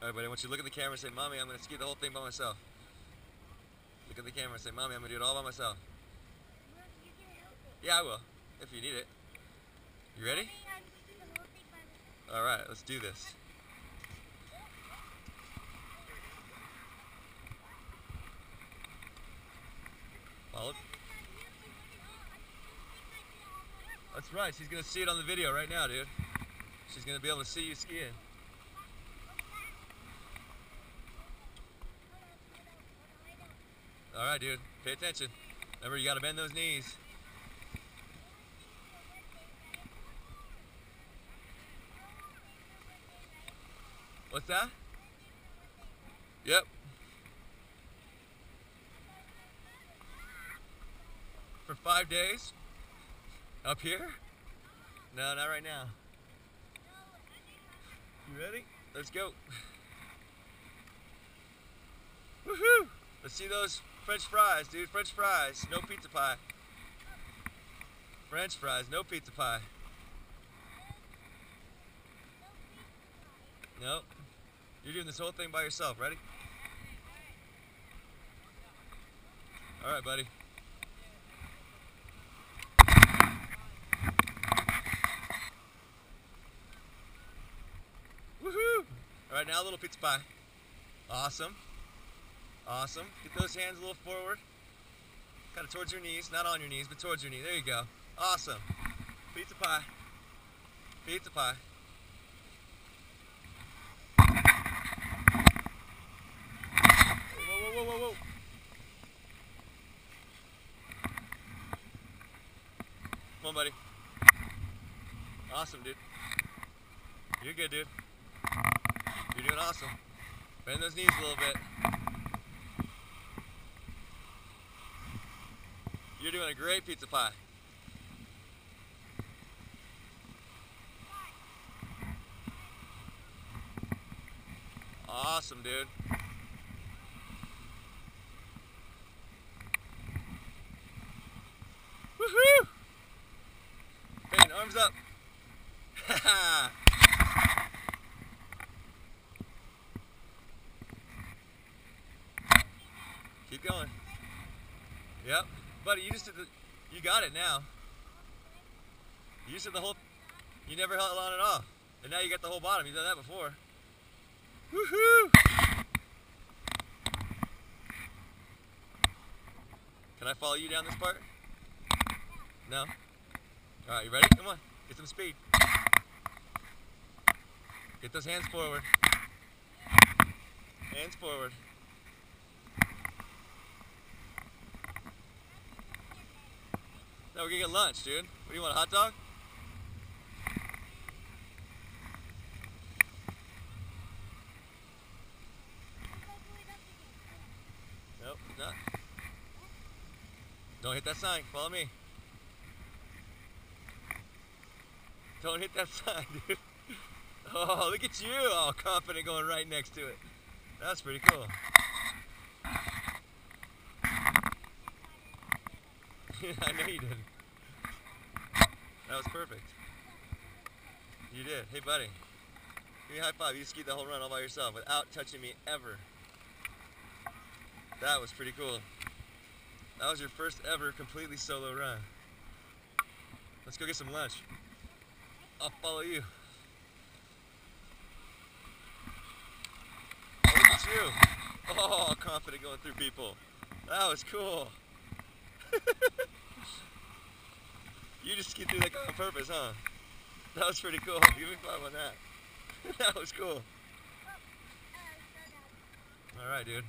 Alright, buddy, I want you to look at the camera and say, Mommy, I'm going to ski the whole thing by myself. Look at the camera and say, Mommy, I'm going to do it all by myself. Yeah, I will, if you need it. You ready? Alright, let's do this. Follow. That's right, she's going to see it on the video right now, dude. She's going to be able to see you skiing. Alright, dude, pay attention. Remember, you got to bend those knees. What's that? Yep. For 5 days? Up here? No, not right now. You ready? Let's go. Woohoo! Let's see those French fries, dude. French fries, no pizza pie. French fries, no pizza pie. Nope. You're doing this whole thing by yourself. Ready? All right, buddy. Woohoo! All right, now a little pizza pie. Awesome. Awesome. Get those hands a little forward. Kind of towards your knees. Not on your knees, but towards your knees. There you go. Awesome. Pizza pie. Pizza pie. Whoa, whoa, whoa, whoa, whoa. Come on, buddy. Awesome, dude. You're good, dude. You're doing awesome. Bend those knees a little bit. You're doing a great pizza pie. Awesome, dude. Woohoo! Bang, arms up. Keep going. Yep. Buddy, you just did you got it now. You just did the whole, you never held on at all. And now you got the whole bottom. You've done that before. Woohoo! Can I follow you down this part? No? Alright, you ready? Come on. Get some speed. Get those hands forward. Hands forward. No, we're gonna get lunch, dude. What do you want, a hot dog? Nope, not. Don't hit that sign. Follow me. Don't hit that sign, dude. Oh, look at you, all confident going right next to it. That's pretty cool. I know you did. That was perfect. You did. Hey, buddy. Give me a high five. You skied the whole run all by yourself without touching me ever. That was pretty cool. That was your first ever completely solo run. Let's go get some lunch. I'll follow you. Oh, look at you. Oh, confident going through people. That was cool. You just skied through that guy on purpose, huh? That was pretty cool. Give me 5 on that. That was cool. Alright, dude.